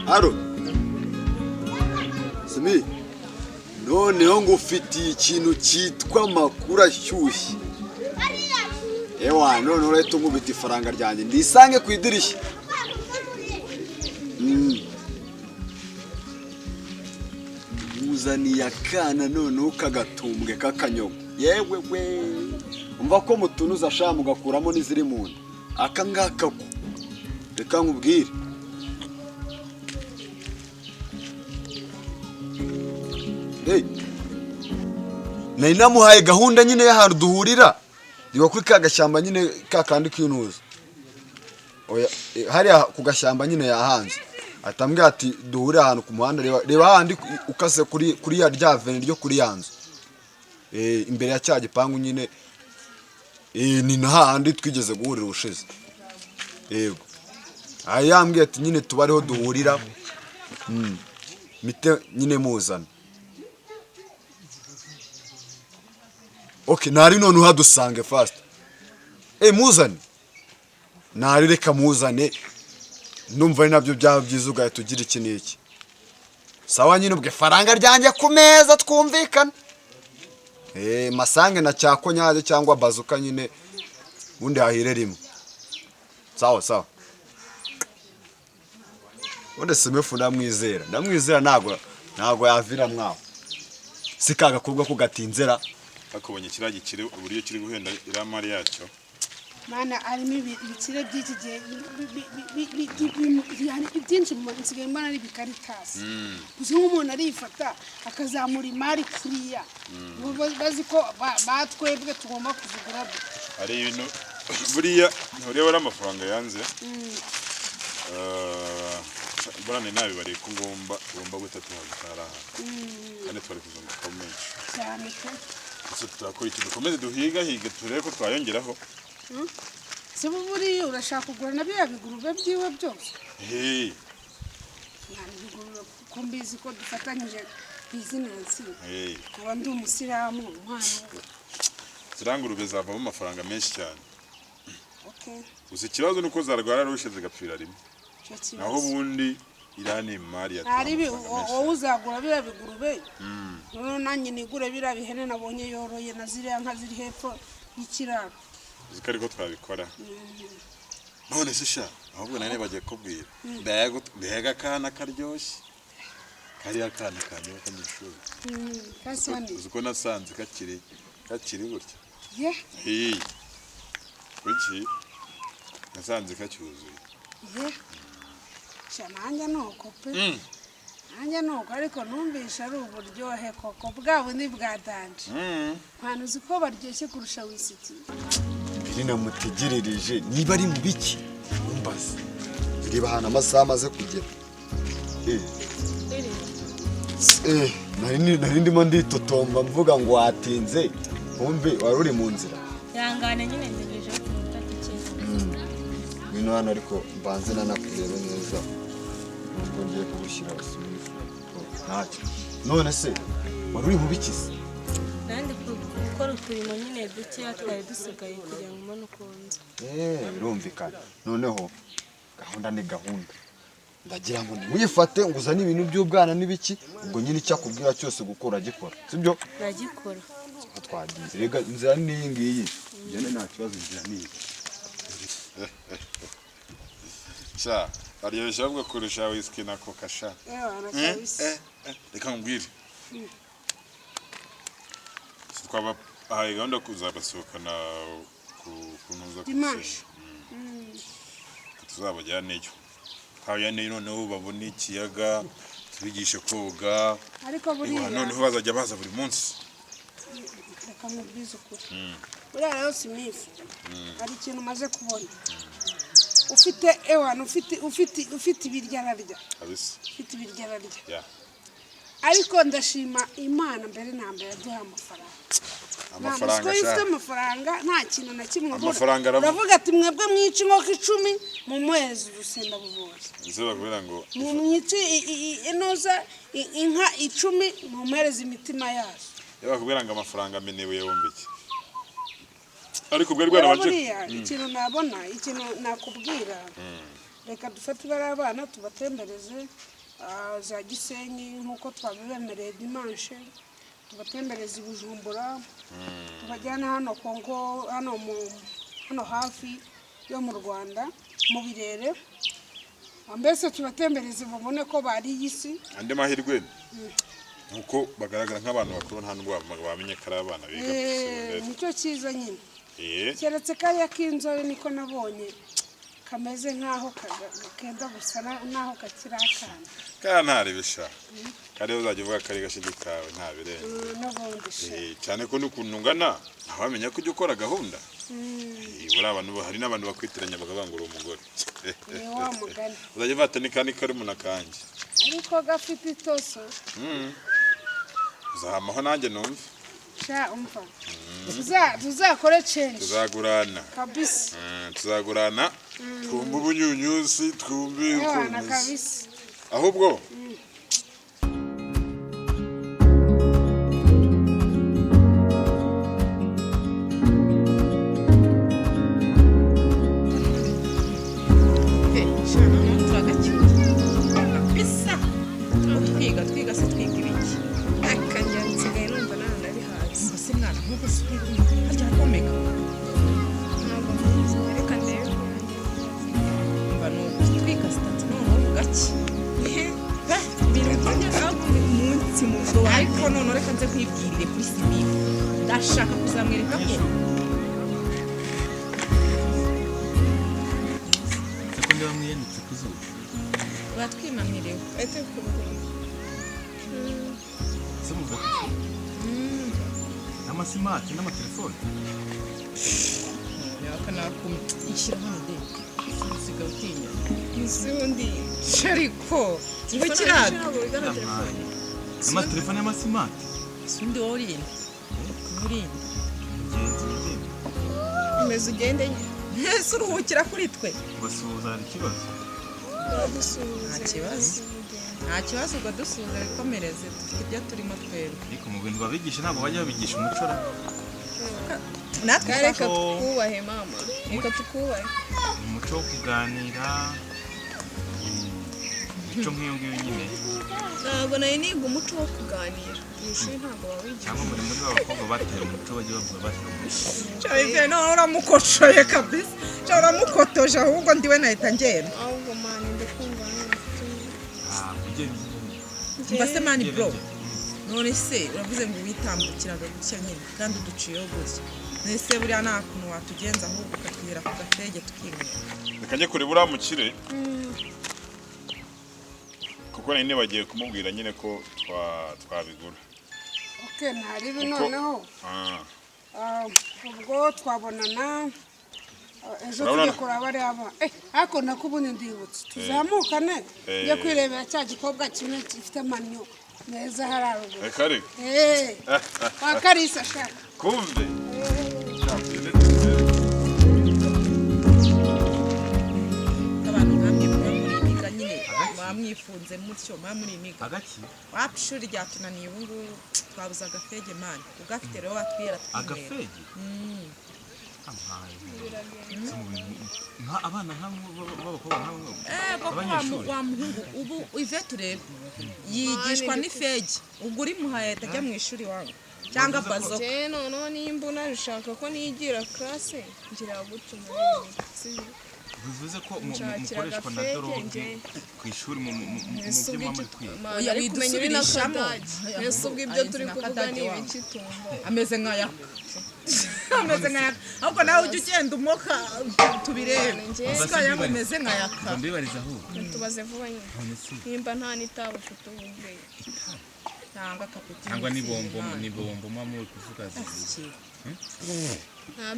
Aro Smith noneho ngufitiye ikintu cyitwa amakuru ashyushye. Ewa none urahita umubita ifaranga ryanjye ndisange ku idirishya. Muzaniye akana noneho kagatumbwe k'akanyogo. Yewe we umva ko mutunuza shamu gakuramo n'iziri mu nda. Aka ngaka ko reka nkubwire. Hey, nari namuhaye gahunda nyine y'ahantu duhurira. Niba kuri ka gashyamba nyine kakandi k'intuza. Oya hariya ku gashyamba nyine yahanze. Atambwira ati duhurira ahantu ku muhanda reba handi ukase kuri ya ryavene ryo kuri yanzu. Imbere ya cya gipangu nyine ni nahandi twigeze guhurira ubushize. Yego. Ayambwiye ati nyine tubariho duhurira. Mite nyine muzana. Okay, nari none uhadusange fast. Muzane. Nari reka muzane. Numva ari nabyo byaba byiza ugahita ugira iki n'iki. Sawa nyine ubwe faranga ryanjye ku meza twumvikana. Masange na cyako nyaje cyangwa bazuka nyine undi hahire rimwe. Sawa. Wende Smith ndamwizera ntago yavira mwaho. Sikaga kubwa ko gatinzera. Akubonye kiragi kire uburiyo kiri guhenda iramari yacyo. Mana arimo ibikire by'iki gihe byinshi mu nsigaye mbana ari bikaritasi. Uzi nk'umuntu arifata akazamura imari kuriya. Bazi ko batwebwe tugomba kuzigura. Ari ibintu buriya ntureba amafaranga yanze. Burane nabi bari ko ngomba gutatu hagara. Kandi twari kuzunga menshi. Cyane ko. Tutakora iki dukomeze duhiga turebe ko twayongeraho. Se buriya urashaka kugura nabyo yabigurube byiwe byose. Nani bigurube ko mbizi ko dufatanyije business. Kaba ndi umusiramu umwana. Zirangurube zavamo amafaranga menshi cyane. Okay. Uzi kibazo nuko zarwara rushe zigapfira rimwe. Naho bundi irani imari ya. Ari wowe uzagura bira bigurube. None nanjye nigure bira bihene nabonye yoroye na ziriya nka ziri hepfo y'ikiraro. Zikari ko twabikora. None se sha ahubwo nane bagiye kubwira. Mbega kana karyoshye. Kari akana kanyo kanyishuri. Kasani. Uzuko nasanze kakiri gutya. Ye. Kuki nasanze kacyuzuye. Ye. Shananje nuko pe. Nanjye nuko ariko numvisha ari uburyohe koko bwabo ni bwadanje. Hano uziko baryoshye kurusha wisiti. Birina mutegerereje niba ari mu biki umbaze. Reba hana amasaha amaze kugera. Nari ndimo nditotomba mvuga ngo watinze. Wumve wari uri mu nzira. Yangane nyine ndegeje kutatike. Bino hano ariko mbanze nanakurebe neza. Nubwo ngiye kubushyira Smith. Ntacyo. None se wari uri mu bikize? Nandi gukora uturimo nyine duke twari dusigaye kugira ngo mbone ukunze. Birumvikana. Noneho gahunda ni gahunda. Ndagira ngo wifate nguzane ibintu by'ubwana n'ibiki ubwo nyine cyakubwira cyose gukora gikora. Sibyo? Ndagikora. Twagize rega inzira ni ngiyi. Yene nta kibazo inzira ni. Sha aryoshye ahubwo kurusha whisky na coca sha. Reka ngwire. Twaba ahaye gahunda kuzabasohokana kunoza Dimanche. Tuzabajyaneyo. Haya noneho babona ikiyaga tubigishe koga. Ariko buriya noneho bazajya baza buri munsi. Reka mubwize ukuri. Buriya rero Smith ari ikintu maze kubona. Ufite ibiryararya. Abisi. Ufite ibiryararya. Yeah. Ariko ndashima Imana mbere nambere duha amafaranga ifite amafaranga nta kintu na kimwe uravuga ati mwebwe mwica inkoko 10 mu mwezi urusenda buboze izuba kubera ngo mwici inoza inka 10 mu mpereza imitima yazo bakubwira ngo amafaranga amenewe yombiki ariko bwari bwarabaje ikintu nabona ikintu nakubwira reka dufate bari abana tubatembereze za Gisenyi nk'uko twabibemereye dimanche tubatembereza i Bujumbura tubajyana hano Kongo hano hafi yo mu Rwanda mu Birere mbese tubatembereza babone ko bari isi andi mahirwe nuko bagaragara nk'abantu bakuru nta nubwo bamenye ko ari abana biga nicyo cyiza nyine keretse kariya k'inzobe niko nabonye kameze nk'aho kenda gusa n'aho kakiri akana ntari bisha kariya uzajya uvuga kari gashigi kawe nta birenze n'ubundi cyane ko n'ukuntu ungana ntawamenya ko ujya ukora gahunda hari n'abantu bakwitiranya bakavuga ngo uri umugore ni wa mugani uzajya uvata n'ikandi karimo nakanjye ariko gafite itoso uzahamaho nanjye numve umva tuzakore change tuzagurana kabisa tuzagurana twumve ubunyunyusi twumve ukuntu kabisa ahubwo ndashaka kuzamwereka ko sekunde bamwiyanditse ku zuba batwimamiriwe ete kubura se muvuga ko n'amasimati n'amatelefone yakanakumye ishyira hano de usiga utinya isundi shariko ngo kirado n'amatelefone y'amasimati isundi wowe urinde urinde umeze ugende ese uruhukira kuri twe basuhuza hari ikibazo nta kibazo ubwo dusuhuza bikomereze dufite ibyo turimo twebwe ariko mu bintu babigisha ntabwo bajya babigisha umuco natwe reka tukubahe mama reka tukubahe umuco wo kuganira umuco nk'iyo ngiyo nyine ntabwo nari niga umuco wo kuganira mu ishuri ntabwo bawigisha cyangwa muri b'abakobwa bataye umuco bagiye bavuga bataye umuco cyane none uramukoshoye kabisa cyangwa uramukotoje ahubwo ndiwe nahita ngenda ahubwo mani ndakumva mbase mani bro none se uravuze ngo witambukiraga gutya nyine kandi uduciyeho gutya nese buriya nta kuntu watugenza ahubwo ukatwira ku gatege tukimira reka njye kure buriya mukire kuko nari nibagiye kumubwira nyine ko twabigura ntaribi noneho ubwo twabonana ejo tujya kuraba ari abana ariko nakubundi ndibutse tuzamukane njye kwirebera cya gikobwa kimwe gifite amanyo meza hararuguru reka reka kwa Karisa shaka kumve abantu nkamwe muri miga nyine mwamwifunze mutyo muri miga agaki wapi ishuri ryatunaniye ubu ngubu twabuze agafege mani ugafite rero watwira agafege abana b'abakobwa nk'abanyeshuri wa muhungu ubu ive turebe yigishwa n'ifege ubwo uri muhaye atajya mu ishuri wawe cyangwa bazo noneho nimba unabishaka ko nigira classe ngira gutyo bivuze ko mukoreshwa na doroge ku ishuri mu byuma muri twiga ari kumenya uri nakadage ese ubwo ibyo turi kuvuga ni ibiki tumva ameze nk'ayaka ahubwo nawe ujya ugenda umuka tubirebe sikaya ameze nk'ayaka mbibariza ahubwo tubaze vuba nyine nimba nta n'itabi ufite ubumve cyangwa nibombo mama uri kuvuga zivuze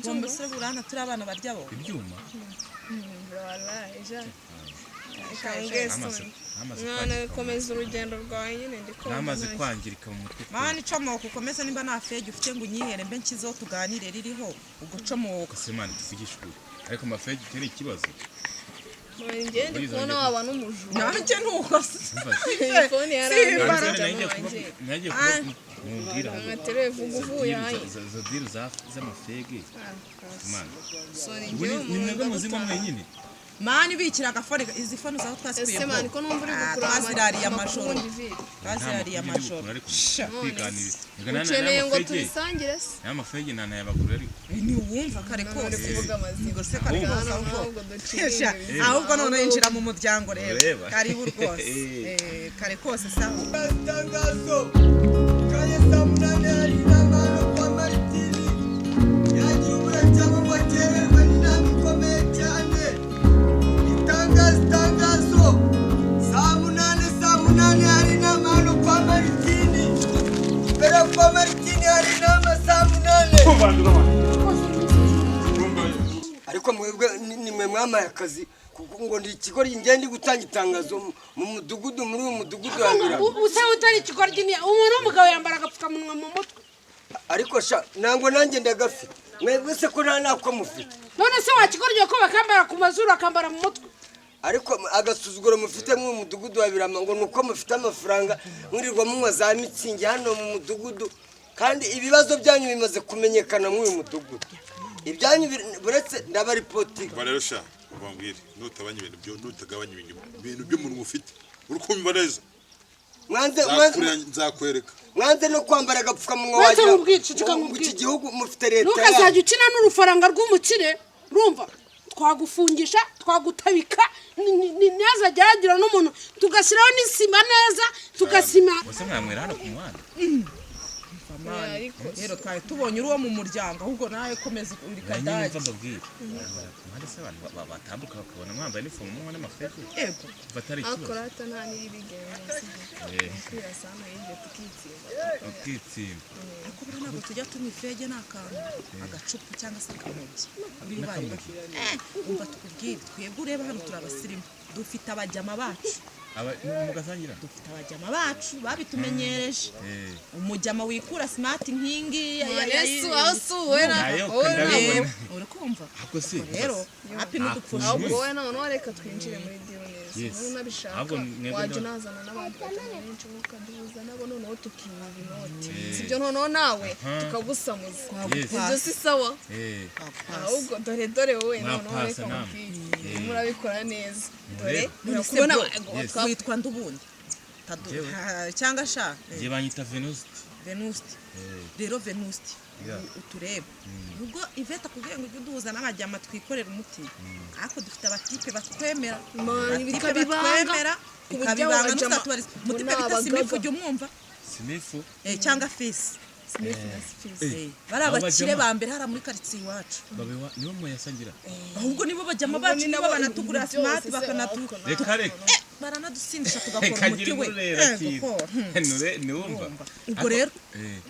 bombo se burana turi abana barya bo ibyuma mwana komeza urugendo rwawe nyine ndikubona namaze kwangirika mu mutwe mwana icomoka ukomeze nimba nta fege ufite ngo unyihere mbe nshyizeho tuganire ririho ugucomoka se mwana tuvugishe ukuri ariko amafege ni ikibazo ngende kubona waba n'umujura nanjye nuko telefone yarangiye nagiye kumubwira nka telefone uvuye hayi za diru z'amafege mwana sorry ni mwebwe muzima mwenyine mani bikira agafone izi fone zaho twasikuye ese mani ko numva uri gukura twazirariye amajoro twazirariye amajoro ukeneye ngo tubisangire se n'amafegi nana yabagura ariko ni wumva kare kose kuvuga amazina ngo se kare kose ahubwo duciye ahubwo none yinjira mu muryango rero karibu rwose kare kose sawa Tangazo kaya samunane ari n'amano kwa Martini yagiye cyangwa ngo atererwe n'inama ikomeye cyane itangazo samunane ari n'amano kwa Martini mbere kwa Martini ari n'ama samunane ariko mwebwe nimwe mwamaye akazi ngo ndi ikigori ngende gutanga itangazo mu mudugudu muri uyu mudugudu hambira usaho utari ikigori ni umuntu w'umugabo yambara agapfukamunwa mu mutwe ariko sha nango nanjye ndagafite mwebwe se ko nta nako mufite none se wakigoryo ko bakambara ku mazuru akambara mu mutwe ariko agasuzuguro mufite mu mudugudu wa Birama ngo nuko mufite amafaranga mwirirwa munywa za mitsingi hano mu mudugudu kandi ibibazo byanyu bimaze kumenyekana mu uyu mudugudu ibyanyu buretse ndabaripoti barero sha ubambwire nutabanye ibintu byo nutagabanya ibintu byo muntu ufite urukumva neza mwanze nzakwereka mwanze no kwambara agapfukamunwa wagira ngo iki gihugu mufite leta ntukazajya ukina n'urufaranga rw'umukire urumva twagufungisha twagutabika ntazajya yagira n'umuntu tugashyiraho n'isima neza tugasima bose mwamwera hano ku muhanda rero twari tubonye uri uwo mu muryango ahubwo nawe komeza uri kadage mbabwira mwari se abantu batambuka bakabona mwambaye inifomu mwe n'amafeti yego batari ikibazo akorata nta n'ibigenza kwira sana yije tukitsimba ariko buri ntabwo tujya tunywa ifege n'akantu agacupa cyangwa se akamogi bibaye umva tukubwire twebwe ureba hano turi abasirimu dufite abajyama bacu mugasangira dufite abajyama bacu babitumenyereje umujyama wikura smart nkingi yesu asuwera urakumva ako se rero happy n'udupfusha ahubwo wowe none wareka twinjire muri deal neza unabishaka waje nazana n'abandi batatu benshi ukaduhuza nabo noneho tukinywa inoti sibyo noneho nawe tukagusamuza ibyo si sawa ahubwo dore wowe noneho reka mubwire murabikora neza dore murakubona witwa ndubundi cyangwa sha je banyita Venuste rero Venuste utureba ubwo Iveta kugira ngo duhuza n'abajyama twikorera umuti ariko dufite abatipe batwemera bikabibanga kubijyanga n'usatubariza mutipe bita Simifu ujye umwumva Simifu cyangwa Fisi bari abakire ba mbere hara muri quartier iwacu nibo muyasangira ahubwo nibo bajyama bacu nibo banatugura smart bakanatuka reka baranadusindisha tugakora umuti we niwumva ubwo rero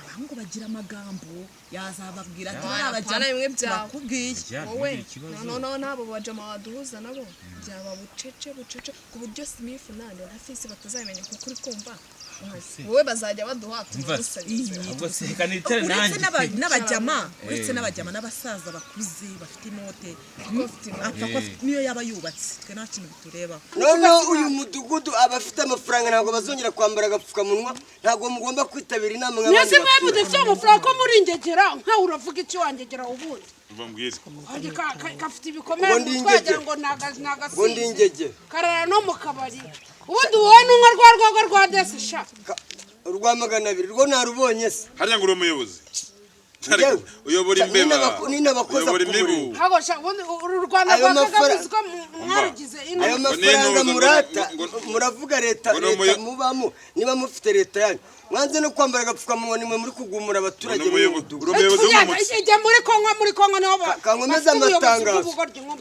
abahungu bagira amagambo yazababwira ati barabajyana bimwe byawe kubwiye wowe noneho nabo bajama waduhuza nabo byaba bucece ku buryo Smith nande na Fisi batazamenya kuko uri kumva wowe bazajya baduha n'abajyama uretse n'abajyama n'abasaza bakuze bafite inote niyo yaba yubatse twe nta kintu bitureba noneho uyu mudugudu abafite amafaranga ntabwo bazongera kwambara agapfukamunwa ntabwo mugomba kwitabira inama mwese mwebwe mudafite amafaranga ko muri ingegera nkawe uravuga icyo wangegera ubundi ubambwire gafite ibikomere twagira ngo nagasi karara no mu kabari ubundi wowe n'umwe rwa rwa desisha urwa 200 rwo narubonye se harya ngo uri umuyobozi uyobora imbeba uyobora imibu hagosha ubundi uru Rwanda rw'Abavuzi ko mwarugize ayo mafaranga murata muravuga leta mubamo niba mufite leta yanyu mwanze no kwambara agapfukamunwa nimwe muri kugumura abaturage umuyobozi w'umutsi ijya muri Kongo niho kankomeza amatangazo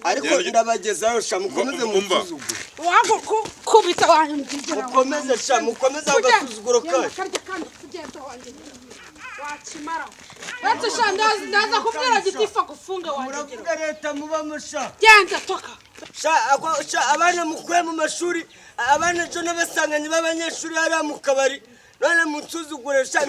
ariko ndabagezayo sha mukomeze musuzuguro wago kubita wanyumvira mukomeze sha mukomeze agasuzuguro kaje kandi kugenda wanje wakimara ati shandazi ndaza kubwira gitifa gufunga wanje muravuga leta mubamo sha genda toka sha abana mukwe mu mashuri abana cyo n'abasanganye b'abanyeshuri hari mu kabari none munsuzugure sha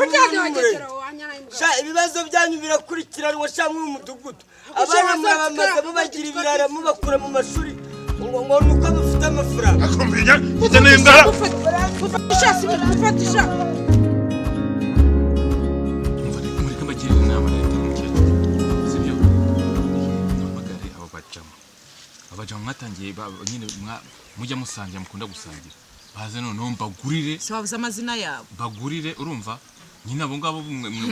sha ibibazo byanyu birakurikiranwa sha mu mudugudu abana murabamaze mubagira ibirara mubakura mu mashuri ngo nuko bafite amafaranga akomenya ukeneye ngara ufatisha mwatangiye nyine mujya musangira mukunda gusangira baze noneho mbagurire se wabuze amazina yabo bagurire urumva nyine abo ngabo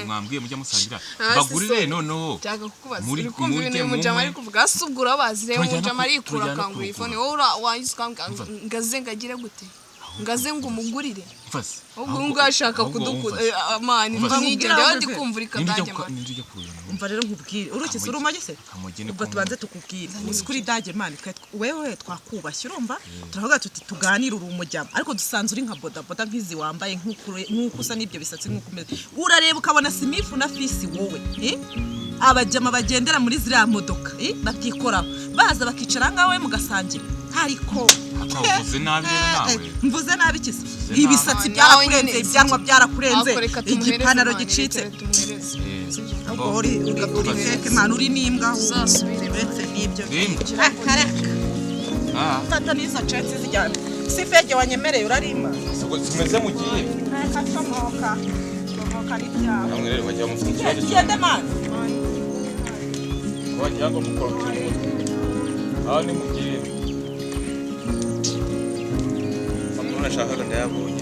mwambwiye mujya musangira bagurire noneho cyaka kukubaza muri kumva ibintu mujama ari kuvuga asubgura bazire mujama ari kura kangura ifone wowe wayisukanga ngaze ngagire gute ngaze ngo umugurire mfase ubwo ngashaka kudukuza amani ntigende ndi kumvurika dage man umva rero nkubwire urukise urumage se ubwo tubanze tukubwire uzi kuri dage man wewe twakubashye urumva turavuga tuti tuganira urumujyama ariko dusanze uri nka boda boda nkizi wambaye nkuko usa n'ibyo bisatsi nkuko umeze urareba ukabona Smith na Fllis wowe abajyama bagendera muri ziriya modoka batikoraho baza bakicara ngawe mugasangira ariko mvuze nabi nawe mvuze nabi kise ibisatsi byarakurenze ibyanwa byarakurenze igipanaro gicitse ubwo uri feke man uri nimbwa uzasubire uretse n'ibyo fata n'izo cetse zijyana si feke wanyemereye urarima simeze mugiye kacomoka n'ibyawe namwe rero bajya mufite gende man wagira ngo mukorokere aho ni mugiye nashakaga ndayabonye